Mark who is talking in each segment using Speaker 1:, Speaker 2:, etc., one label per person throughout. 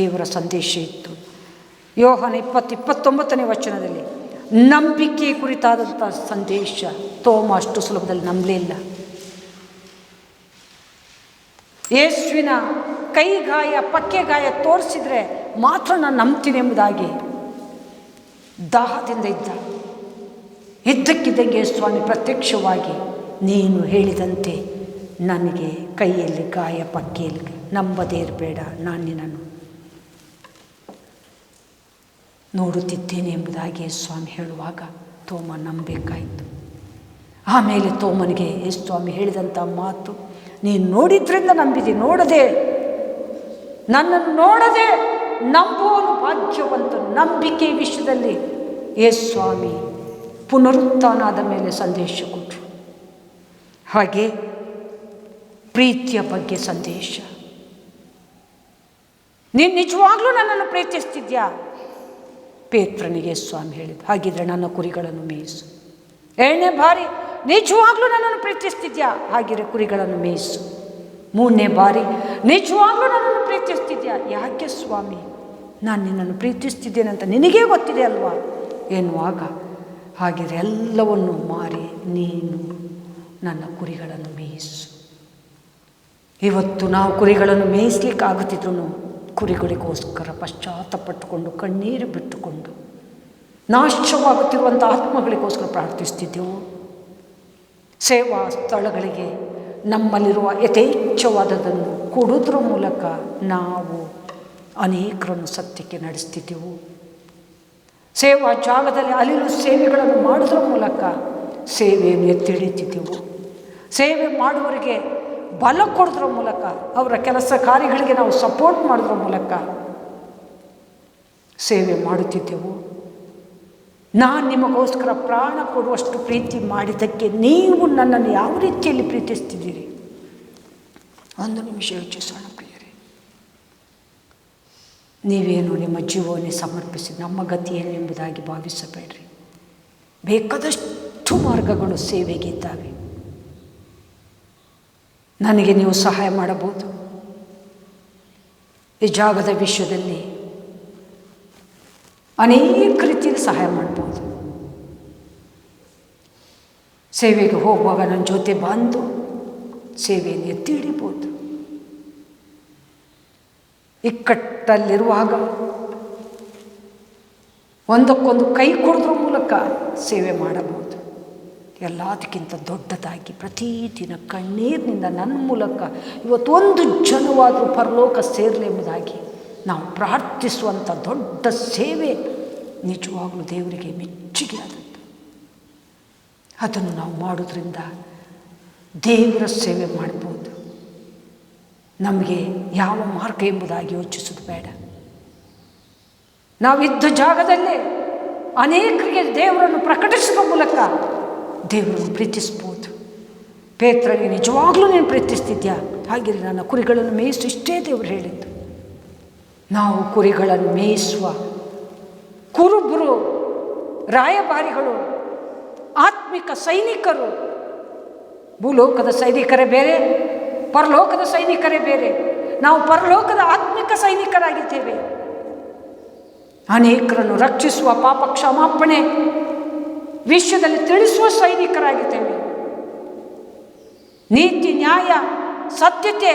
Speaker 1: ದೇವರ ಸಂದೇಶ ಇತ್ತು. ಯೋಹಾನ 20:29 ವಚನದಲ್ಲಿ ನಂಬಿಕೆ ಕುರಿತಾದಂಥ ಸಂದೇಶ. ತೋಮ ಅಷ್ಟು ಸುಲಭದಲ್ಲಿ ನಂಬಲಿಲ್ಲ. ಯೇಸುವಿನ ಕೈಗಾಯ ಪಕ್ಕೆಗಾಯ ತೋರಿಸಿದರೆ ಮಾತ್ರ ನಾನು ನಂಬ್ತೀನಿ ಎಂಬುದಾಗಿ ದಾಹದಿಂದ ಇದ್ದಕ್ಕಿದ್ದಂಗೆ ಸ್ವಾಮಿ ಪ್ರತ್ಯಕ್ಷವಾಗಿ ನೀನು ಹೇಳಿದಂತೆ ನನಗೆ ಕೈಯಲ್ಲಿ ಗಾಯ ಪಕ್ಕೆಯಲ್ಲಿ ನಂಬದೇ ಇರಬೇಡ, ನಾನು ನಿನ್ನನ್ನು ನೋಡುತ್ತಿದ್ದೇನೆ ಎಂಬುದಾಗಿ ಸ್ವಾಮಿ ಹೇಳುವಾಗ ತೋಮ ನಂಬಬೇಕಾಯಿತು. ಆಮೇಲೆ ತೋಮನಿಗೆ ಸ್ವಾಮಿ ಹೇಳಿದಂಥ ಮಾತು, ನೀನು ನೋಡಿದ್ರಿಂದ ನಂಬಿದೆ, ನೋಡದೆ ನನ್ನನ್ನು ನೋಡದೆ ನಂಬುವನು ಭಾಗ್ಯವಂತನು. ನಂಬಿಕೆ ವಿಷಯದಲ್ಲಿ ಸ್ವಾಮಿ ಪುನರುತ್ಥಾನದ ಮೇಲೆ ಸಂದೇಶ ಕೊಟ್ಟರು. ಹಾಗೆ ಪ್ರೀತಿಯ ಬಗ್ಗೆ ಸಂದೇಶ. ನೀನು ನಿಜವಾಗ್ಲೂ ನನ್ನನ್ನು ಪ್ರೀತಿಸ್ತಿದ್ಯಾ? ಪೇತ್ರನಿಗೆ ಸ್ವಾಮಿ ಹೇಳಿದ, ಹಾಗಿದ್ರೆ ನನ್ನ ಕುರಿಗಳನ್ನು ಮೇಯಿಸು. 2ನೇ ಬಾರಿ, ನಿಜವಾಗ್ಲೂ ನನ್ನನ್ನು ಪ್ರೀತಿಸ್ತಿದ್ಯಾ? ಹಾಗಿದ್ರೆ ಕುರಿಗಳನ್ನು ಮೇಯಿಸು. 3ನೇ ಬಾರಿ, ನಿಜವಾಗ್ಲೂ ನನ್ನನ್ನು ಪ್ರೀತಿಸ್ತಿದ್ಯಾ? ಯಾಕೆ ಸ್ವಾಮಿ, ನಾನು ನಿನ್ನನ್ನು ಪ್ರೀತಿಸ್ತಿದ್ದೇನೆ ಅಂತ ನಿನಗೇ ಗೊತ್ತಿದೆ ಅಲ್ವಾ ಎನ್ನುವಾಗ, ಹಾಗಿದ್ರೆ ಎಲ್ಲವನ್ನು ಮಾರಿ ನೀನು ನನ್ನ ಕುರಿಗಳನ್ನು ಮೇಯಿಸು. ಇವತ್ತು ನಾವು ಕುರಿಗಳನ್ನು ಮೇಯಿಸ್ಲಿಕ್ಕಾಗುತ್ತಿದ್ರು ಕುರಿಗಳಿಗೋಸ್ಕರ ಪಶ್ಚಾತ್ತಪಟ್ಟುಕೊಂಡು ಕಣ್ಣೀರು ಬಿಟ್ಟುಕೊಂಡು ನಾಶವಾಗುತ್ತಿರುವಂಥ ಆತ್ಮಗಳಿಗೋಸ್ಕರ ಪ್ರಾರ್ಥಿಸ್ತಿದ್ದೆವು. ಸೇವಾ ಸ್ಥಳಗಳಿಗೆ ನಮ್ಮಲ್ಲಿರುವ ಯಥೇಚ್ಛವಾದದನ್ನು ಕೊಡುವುದರ ಮೂಲಕ ನಾವು ಅನೇಕರನ್ನು ಸತ್ಯಕ್ಕೆ ನಡೆಸ್ತಿದ್ದೆವು. ಸೇವಾ ಜಾಗದಲ್ಲಿ ಅಲ್ಲಿನ ಸೇವೆಗಳನ್ನು ಮಾಡೋದ್ರ ಮೂಲಕ ಸೇವೆಯನ್ನು ಎತ್ತಿ ಹಿಡಿತಿದ್ದೆವು. ಸೇವೆ ಮಾಡುವವರಿಗೆ ಬಲ ಕೊಡೋದ್ರ ಮೂಲಕ, ಅವರ ಕೆಲಸ ಕಾರ್ಯಗಳಿಗೆ ನಾವು ಸಪೋರ್ಟ್ ಮಾಡೋದ್ರ ಮೂಲಕ ಸೇವೆ ಮಾಡುತ್ತಿದ್ದೆವು. ನಾನು ನಿಮಗೋಸ್ಕರ ಪ್ರಾಣ ಕೊಡುವಷ್ಟು ಪ್ರೀತಿ ಮಾಡಿದ್ದಕ್ಕೆ ನೀವು ನನ್ನನ್ನು ಯಾವ ರೀತಿಯಲ್ಲಿ ಪ್ರೀತಿಸ್ತಿದ್ದೀರಿ? ಒಂದು ನಿಮಿಷ ಯೋಚಿಸೋಣ ಪ್ರಿಯರೇ. ನೀವೇನು ನಿಮ್ಮ ಜೀವವನ್ನೇ ಸಮರ್ಪಿಸಿ ನಮ್ಮ ಗತಿ ಏನು ಎಂಬುದಾಗಿ ಭಾವಿಸಬೇಡ್ರಿ. ಬೇಕಾದಷ್ಟು ಮಾರ್ಗಗಳು ಸೇವೆಗಿದ್ದಾವೆ. ನನಗೆ ನೀವು ಸಹಾಯ ಮಾಡಬಹುದು. ಈ ಜಾಗದ ವಿಷಯದಲ್ಲಿ ಅನೇಕ ರೀತಿಯಲ್ಲಿ ಸಹಾಯ ಮಾಡ್ಬೋದು. ಸೇವೆಗೆ ಹೋಗುವಾಗ ನನ್ನ ಜೊತೆ ಬಂದು ಸೇವೆಯನ್ನು ಎತ್ತಿ ಹಿಡಿಬೋದು. ಇಕ್ಕಟ್ಟಲ್ಲಿರುವಾಗ ಒಂದಕ್ಕೊಂದು ಕೈ ಕೊಡೋದ್ರ ಮೂಲಕ ಸೇವೆ ಮಾಡಬಹುದು. ಎಲ್ಲದಕ್ಕಿಂತ ದೊಡ್ಡದಾಗಿ ಪ್ರತಿದಿನ ಕಣ್ಣೀರಿನಿಂದ ನನ್ನ ಮೂಲಕ ಇವತ್ತೊಂದು ಜನವಾದರೂ ಪರಲೋಕ ಸೇರಲಿ ಎಂಬುದಾಗಿ ನಾವು ಪ್ರಾರ್ಥಿಸುವಂಥ ದೊಡ್ಡ ಸೇವೆ ನಿಜವಾಗಲೂ ದೇವರಿಗೆ ಮೆಚ್ಚುಗೆ ಆದದ್ದು. ಅದನ್ನು ನಾವು ಮಾಡೋದ್ರಿಂದ ದೇವರ ಸೇವೆ ಮಾಡ್ಬೋದು. ನಮಗೆ ಯಾವ ಮಾರ್ಗ ಎಂಬುದಾಗಿ ಯೋಚಿಸೋದು ಬೇಡ. ನಾವಿದ್ದ ಜಾಗದಲ್ಲೇ ಅನೇಕರಿಗೆ ದೇವರನ್ನು ಪ್ರಕಟಿಸುವ ಮೂಲಕ ದೇವರನ್ನು ಪ್ರೀತಿಸ್ಬೋದು. ಪೇತ್ರನಿಗೆ ನಿಜವಾಗ್ಲೂ ನೀನು ಪ್ರೀತಿಸ್ತಿದ್ಯಾ? ಹಾಗೆಯೇ ನನ್ನ ಕುರಿಗಳನ್ನು ಮೇಯಿಸು, ಇಷ್ಟೇ ದೇವರು ಹೇಳಿದ್ದು. ನಾವು ಕುರಿಗಳನ್ನು ಮೇಯಿಸುವ ಕುರುಬರು, ರಾಯಭಾರಿಗಳು, ಆತ್ಮಿಕ ಸೈನಿಕರು. ಭೂಲೋಕದ ಸೈನಿಕರೇ ಬೇರೆ, ಪರಲೋಕದ ಸೈನಿಕರೇ ಬೇರೆ. ನಾವು ಪರಲೋಕದ ಆತ್ಮಿಕ ಸೈನಿಕರಾಗಿದ್ದೇವೆ. ಅನೇಕರನ್ನು ರಕ್ಷಿಸುವ, ಪಾಪ ಕ್ಷಮಾಪಣೆ ವಿಷಯದಲ್ಲಿ ತಿಳಿಸುವ ಸೈನಿಕರಾಗಿದ್ದೇವೆ. ನೀತಿ, ನ್ಯಾಯ, ಸತ್ಯತೆ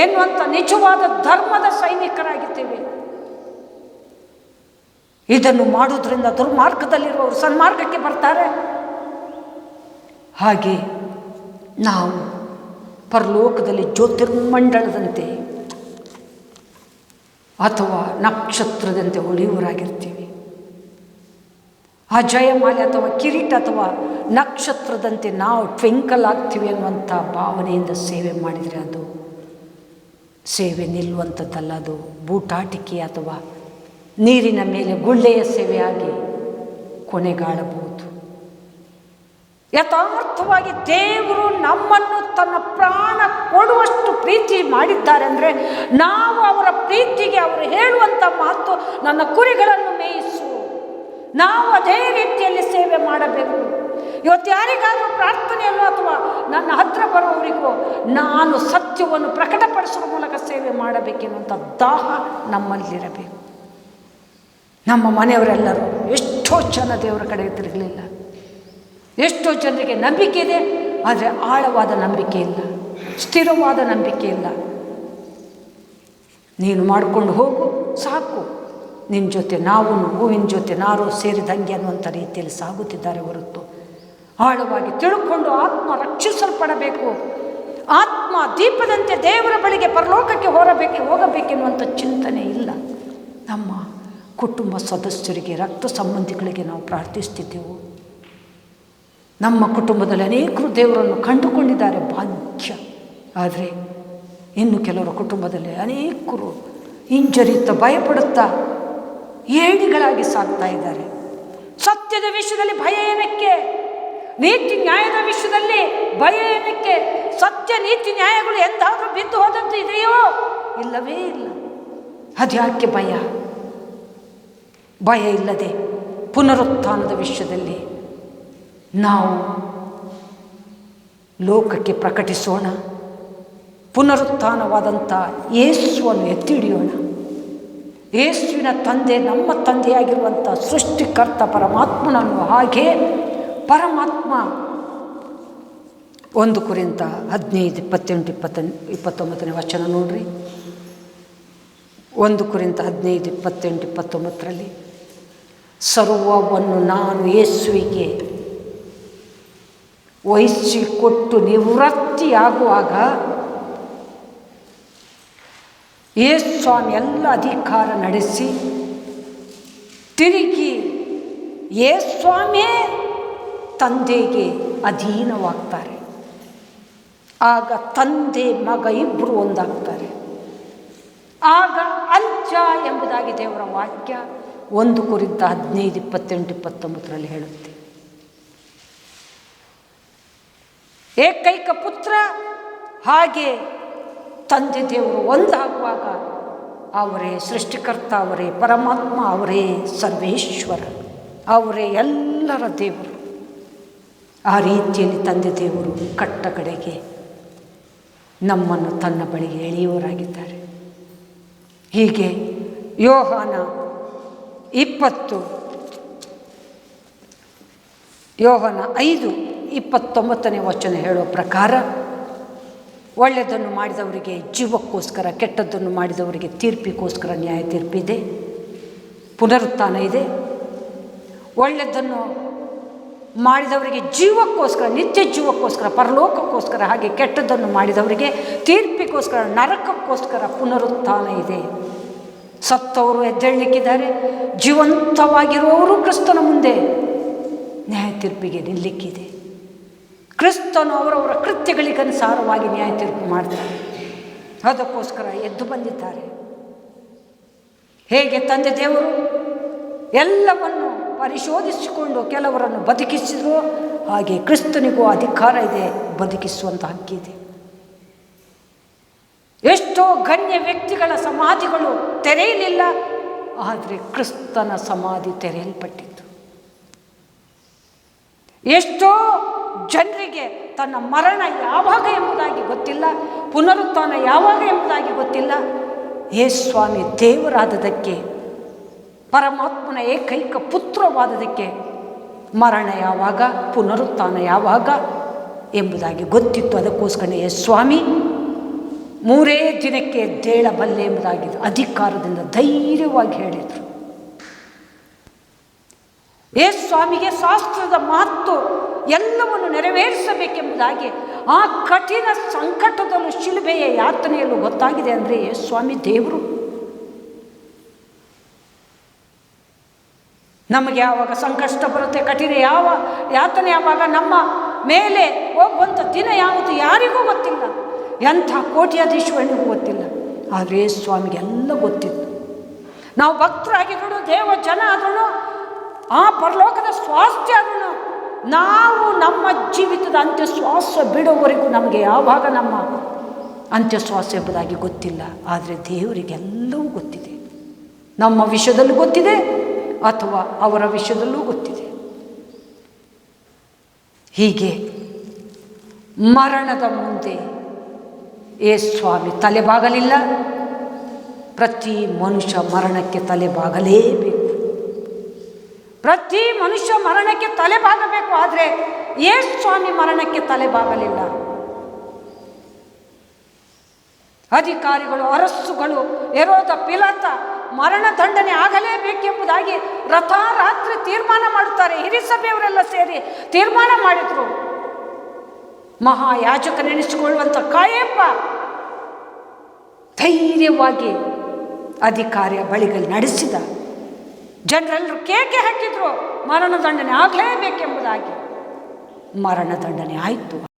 Speaker 1: ಎನ್ನುವಂಥ ನಿಜವಾದ ಧರ್ಮದ ಸೈನಿಕರಾಗಿದ್ದೇವೆ. ಇದನ್ನು ಮಾಡುವುದರಿಂದ ದುರ್ಮಾರ್ಗದಲ್ಲಿರುವವರು ಸನ್ಮಾರ್ಗಕ್ಕೆ ಬರ್ತಾರೆ. ಹಾಗೆ ನಾವು ಪರಲೋಕದಲ್ಲಿ ಜ್ಯೋತಿರ್ಮಂಡಲದಂತೆ ಅಥವಾ ನಕ್ಷತ್ರದಂತೆ ಹೊಳೆಯುವರಾಗಿರ್ತೀವಿ. ಆ ಜಯಮಾಲೆ ಅಥವಾ ಕಿರೀಟ ಅಥವಾ ನಕ್ಷತ್ರದಂತೆ ನಾವು ಟ್ವಿಂಕಲ್ ಆಗ್ತೀವಿ ಅನ್ನುವಂಥ ಭಾವನೆಯಿಂದ ಸೇವೆ ಮಾಡಿದರೆ ಅದು ಸೇವೆ ನಿಲ್ಲುವಂಥದ್ದಲ್ಲ. ಅದು ಬೂಟಾಟಿಕೆ ಅಥವಾ ನೀರಿನ ಮೇಲೆ ಗುಳ್ಳೆಯ ಸೇವೆಯಾಗಿ ಕೊನೆಗಾಣಬಹುದು. ಯಥಾರ್ಥವಾಗಿ ದೇವರು ನಮ್ಮನ್ನು ತನ್ನ ಪ್ರಾಣ ಕೊಡುವಷ್ಟು ಪ್ರೀತಿ ಮಾಡಿದ್ದಾರೆ ಅಂದರೆ ನಾವು ಅವರ ಪ್ರೀತಿಗೆ ಅವರು ಹೇಳುವಂಥ ಮಾತು, ನನ್ನ ಕುರಿಗಳನ್ನು ಮೇಯಿಸು, ನಾವು ಅದೇ ರೀತಿಯಲ್ಲಿ ಸೇವೆ ಮಾಡಬೇಕು. ಇವತ್ತು ಯಾರಿಗಾದರೂ ಪ್ರಾರ್ಥನೆಯಲ್ಲೋ ಅಥವಾ ನನ್ನ ಹತ್ರ ಬರುವವರಿಗೂ ನಾನು ಸತ್ಯವನ್ನು ಪ್ರಕಟಪಡಿಸುವ ಮೂಲಕ ಸೇವೆ ಮಾಡಬೇಕೆನ್ನುವಂಥ ದಾಹ ನಮ್ಮಲ್ಲಿರಬೇಕು. ನಮ್ಮ ಮನೆಯವರೆಲ್ಲರೂ ಎಷ್ಟೋ ಜನ ದೇವರ ಕಡೆ ತಿರುಗಲಿಲ್ಲ. ಎಷ್ಟೋ ಜನರಿಗೆ ನಂಬಿಕೆ ಇದೆ, ಆದರೆ ಆಳವಾದ ನಂಬಿಕೆ ಇಲ್ಲ, ಸ್ಥಿರವಾದ ನಂಬಿಕೆ ಇಲ್ಲ. ನೀನು ಮಾಡಿಕೊಂಡು ಹೋಗು ಸಾಕು, ನಿನ್ನ ಜೊತೆ ನಾವು ಹೂವಿನ ಜೊತೆ ನಾರು ಸೇರಿದಂಗೆ ಅನ್ನುವಂಥ ರೀತಿಯಲ್ಲಿ ಸಾಗುತ್ತಿದ್ದಾರೆ ಹೊರತು ಆಳವಾಗಿ ತಿಳ್ಕೊಂಡು ಆತ್ಮ ರಕ್ಷಿಸಲ್ಪಡಬೇಕು, ಆತ್ಮ ದೀಪದಂತೆ ದೇವರ ಬಳಿಗೆ ಪರಲೋಕಕ್ಕೆ ಹೋಗಬೇಕೆನ್ನುವಂಥ ಚಿಂತನೆ ಇಲ್ಲ. ನಮ್ಮ ಕುಟುಂಬ ಸದಸ್ಯರಿಗೆ, ರಕ್ತ ಸಂಬಂಧಿಗಳಿಗೆ ನಾವು ಪ್ರಾರ್ಥಿಸ್ತಿದ್ದೆವು. ನಮ್ಮ ಕುಟುಂಬದಲ್ಲಿ ಅನೇಕರು ದೇವರನ್ನು ಕಂಡುಕೊಂಡಿದ್ದಾರೆ, ಭಾಗ್ಯ. ಆದರೆ ಇನ್ನು ಕೆಲವರ ಕುಟುಂಬದಲ್ಲಿ ಅನೇಕರು ಹಿಂಜರಿಯುತ್ತಾ ಭಯಪಡುತ್ತಾ ಏಣಿಗಳಾಗಿ ಸಾಗ್ತಾ ಇದ್ದಾರೆ. ಸತ್ಯದ ವಿಷಯದಲ್ಲಿ ಭಯ ಏನಕ್ಕೆ? ನೀತಿ ನ್ಯಾಯದ ವಿಷಯದಲ್ಲಿ ಭಯ ಏನಕ್ಕೆ? ಸತ್ಯ ನೀತಿ ನ್ಯಾಯಗಳು ಎಂದಾದರೂ ಬಿದ್ದು ಹೋದದ್ದು ಇದೆಯೋ? ಇಲ್ಲವೇ ಇಲ್ಲ. ಅದ್ಯಾಕೆ ಭಯ? ಭಯ ಇಲ್ಲದೆ ಪುನರುತ್ಥಾನದ ವಿಷಯದಲ್ಲಿ ನಾವು ಲೋಕಕ್ಕೆ ಪ್ರಕಟಿಸೋಣ. ಪುನರುತ್ಥಾನವಾದಂಥ ಯೇಸುವನ್ನು ಎತ್ತಿ ಹಿಡಿಯೋಣ. ಯೇಸುವಿನ ತಂದೆ, ನಮ್ಮ ತಂದೆಯಾಗಿರುವಂಥ ಸೃಷ್ಟಿಕರ್ತ ಪರಮಾತ್ಮನನ್ನು ಹಾಗೆ ಪರಮಾತ್ಮ 1 ಕೊರಿಂಥ 15:28-29 ವಚನ ನೋಡ್ರಿ. 1 ಕೊರಿಂಥ 15:28-29 ಸರ್ವವನ್ನು ನಾನು ಯೇಸುವಿಗೆ ವಹಿಸಿಕೊಟ್ಟು ನಿವೃತ್ತಿಯಾಗುವಾಗ ಯೇಸು ಸ್ವಾಮಿ ಎಲ್ಲ ಅಧಿಕಾರ ನಡೆಸಿ ತಿರುಗಿ ಯೇಸು ಸ್ವಾಮಿಯೇ ತಂದೆಗೆ ಅಧೀನವಾಗ್ತಾರೆ. ಆಗ ತಂದೆ ಮಗ ಇಬ್ಬರು ಒಂದಾಗ್ತಾರೆ. ಆಗ ಅಂತ್ಯ ಎಂಬುದಾಗಿ ದೇವರ ವಾಕ್ಯ 1 ಕೊರಿಂಥ 15:28-29 ಹೇಳುತ್ತೆ. ಏಕೈಕ ಪುತ್ರ ಹಾಗೆ ತಂದೆ ದೇವರು ಒಂದಾಗುವಾಗ ಅವರೇ ಸೃಷ್ಟಿಕರ್ತ, ಅವರೇ ಪರಮಾತ್ಮ, ಅವರೇ ಸರ್ವೇಶ್ವರ, ಅವರೇ ಎಲ್ಲರ ದೇವರು. ಆ ರೀತಿಯಲ್ಲಿ ತಂದೆ ದೇವರು ಕಟ್ಟ ಕಡೆಗೆ ನಮ್ಮನ್ನು ತನ್ನ ಬಳಿಗೆ ಎಳೆಯುವವರಾಗಿದ್ದಾರೆ. ಹೀಗೆ ಯೋಹಾನ 5:29 ವಚನ ಹೇಳೋ ಪ್ರಕಾರ ಒಳ್ಳೆಯದನ್ನು ಮಾಡಿದವರಿಗೆ ಜೀವಕ್ಕೋಸ್ಕರ, ಕೆಟ್ಟದ್ದನ್ನು ಮಾಡಿದವರಿಗೆ ತೀರ್ಪಿಗೋಸ್ಕರ ನ್ಯಾಯ ತೀರ್ಪಿದೆ, ಪುನರುತ್ಥಾನ ಇದೆ. ಒಳ್ಳೆಯದನ್ನು ಮಾಡಿದವರಿಗೆ ಜೀವಕ್ಕೋಸ್ಕರ, ನಿತ್ಯ ಜೀವಕ್ಕೋಸ್ಕರ, ಪರಲೋಕಕ್ಕೋಸ್ಕರ, ಹಾಗೆ ಕೆಟ್ಟದ್ದನ್ನು ಮಾಡಿದವರಿಗೆ ತೀರ್ಪಿಗೋಸ್ಕರ, ನರಕಕ್ಕೋಸ್ಕರ ಪುನರುತ್ಥಾನ ಇದೆ. ಸತ್ತವರು ಎದ್ದೇಳಲಿಕ್ಕಿದ್ದಾರೆ, ಜೀವಂತವಾಗಿರುವವರು ಕ್ರಿಸ್ತನ ಮುಂದೆ ನ್ಯಾಯ ತೀರ್ಪಿಗೆ ನಿಲ್ಲಕ್ಕಿದೆ. ಕ್ರಿಸ್ತನು ಅವರವರ ಕೃತ್ಯಗಳಿಗನುಸಾರವಾಗಿ ನ್ಯಾಯ ತೀರ್ಪು ಮಾಡ್ತಾರೆ. ಅದಕ್ಕೋಸ್ಕರ ಎದ್ದು ಬಂದಿದ್ದಾರೆ. ಹೇಗೆ ತಂದೆ ದೇವರು ಎಲ್ಲವನ್ನು ಪರಿಶೋಧಿಸಿಕೊಂಡು ಕೆಲವರನ್ನು ಬದುಕಿಸಿದ್ರು, ಹಾಗೆ ಕ್ರಿಸ್ತನಿಗೂ ಅಧಿಕಾರ ಇದೆ, ಬದುಕಿಸುವಂಥ ಹಕ್ಕಿದೆ. ಎಷ್ಟೋ ಗಣ್ಯ ವ್ಯಕ್ತಿಗಳ ಸಮಾಧಿಗಳು ತೆರೆಯಲಿಲ್ಲ, ಆದರೆ ಕ್ರಿಸ್ತನ ಸಮಾಧಿ ತೆರೆಯಲ್ಪಟ್ಟಿತ್ತು. ಎಷ್ಟೋ ಜನರಿಗೆ ತನ್ನ ಮರಣ ಯಾವಾಗ ಎಂಬುದಾಗಿ ಗೊತ್ತಿಲ್ಲ, ಪುನರುತ್ಥಾನ ಯಾವಾಗ ಎಂಬುದಾಗಿ ಗೊತ್ತಿಲ್ಲ. ಯೇಸು ಸ್ವಾಮಿ ದೇವರಾದದಕ್ಕೆ, ಪರಮಾತ್ಮನ ಏಕೈಕ ಪುತ್ರವಾದದಕ್ಕೆ ಮರಣ ಯಾವಾಗ, ಪುನರುತ್ಥಾನ ಯಾವಾಗ ಎಂಬುದಾಗಿ ಗೊತ್ತಿತ್ತು. ಅದಕ್ಕೋಸ್ಕರ ಯೇಸು ಸ್ವಾಮಿ 3 ದಿನಕ್ಕೆ ಎದ್ದೇಳಬಲ್ಲೆ ಎಂಬುದಾಗಿ ಅಧಿಕಾರದಿಂದ ಧೈರ್ಯವಾಗಿ ಹೇಳಿದರು. ಯೇಸು ಸ್ವಾಮಿಗೆ ಶಾಸ್ತ್ರದ ಮಾತು ಎಲ್ಲವನ್ನು ನೆರವೇರಿಸಬೇಕೆಂಬುದಾಗಿ ಆ ಕಠಿಣ ಸಂಕಟದಲ್ಲೂ ಶಿಲುಬೆಯ ಯಾತನೆಯಲ್ಲೂ ಗೊತ್ತಾಗಿದೆ. ಅಂದರೆ ಯೇಸು ಸ್ವಾಮಿ ದೇವರು. ನಮಗೆ ಯಾವಾಗ ಸಂಕಷ್ಟ ಬರುತ್ತೆ, ಕಠಿಣ ಯಾತನೆ ಯಾವಾಗ ನಮ್ಮ ಮೇಲೆ ಹೋಗುವಂಥ ದಿನ ಯಾವುದು ಯಾರಿಗೂ ಗೊತ್ತಿಲ್ಲ, ಎಂಥ ಕೋಟ್ಯಾಧೀಶ್ವರನಿಗೂ ಗೊತ್ತಿಲ್ಲ. ಆದರೆ ಯೇಸು ಸ್ವಾಮಿಗೆ ಎಲ್ಲ ಗೊತ್ತಿತ್ತು. ನಾವು ಭಕ್ತರಾಗಿದ್ರು, ದೇವ ಜನ ಆದ್ರೂ, ಆ ಪರಲೋಕದ ಸ್ವಾಸ್ಥ್ಯ ಆದ್ರೂ, ನಾವು ನಮ್ಮ ಜೀವಿತದ ಅಂತ್ಯಶ್ವಾಸ ಬಿಡುವವರೆಗೂ ನಮಗೆ ಯಾವಾಗ ನಮ್ಮ ಅಂತ್ಯಶ್ವಾಸ ಎಂಬುದಾಗಿ ಗೊತ್ತಿಲ್ಲ. ಆದರೆ ದೇವರಿಗೆಲ್ಲವೂ ಗೊತ್ತಿದೆ, ನಮ್ಮ ವಿಷಯದಲ್ಲಿ ಗೊತ್ತಿದೆ, ಅಥವಾ ಅವರ ವಿಷಯದಲ್ಲೂ ಗೊತ್ತಿದೆ. ಹೀಗೆ ಮರಣದ ಮುಂದೆ ಸ್ವಾಮಿ ತಲೆಬಾಗಲಿಲ್ಲ. ಪ್ರತಿ ಮನುಷ್ಯ ಮರಣಕ್ಕೆ ತಲೆಬಾಗಲೇಬೇಕು. ಪ್ರತಿ ಮನುಷ್ಯ ಮರಣಕ್ಕೆ ತಲೆಬಾಗಬೇಕು. ಆದರೆ ಸ್ವಾಮಿ ಮರಣಕ್ಕೆ ತಲೆಬಾಗಲಿಲ್ಲ. ಅಧಿಕಾರಿಗಳು, ಅರಸುಗಳು, ಹೆರೋದ, ಪಿಲಾತ ಮರಣದಂಡನೆ ಆಗಲೇಬೇಕೆಂಬುದಾಗಿ ರಾತ್ರಿ ತೀರ್ಮಾನ ಮಾಡುತ್ತಾರೆ. ಹಿರಿಸಭೆಯವರೆಲ್ಲ ಸೇರಿ ತೀರ್ಮಾನ ಮಾಡಿದರು. ಮಹಾಯಾಜಕನೆನಿಸಿಕೊಳ್ಳುವಂಥ ಕಾಯಪ್ಪ ಧೈರ್ಯವಾಗಿ ಅಧಿಕಾರಿಯ ಬಳಿಗಳು ನಡೆಸಿದ. ಜನರೆಲ್ಲರೂ ಕೇಕೆ ಹಾಕಿದ್ರು, ಮರಣದಂಡನೆ ಆಗಲೇಬೇಕೆಂಬುದಾಗಿ. ಮರಣದಂಡನೆ ಆಯಿತು.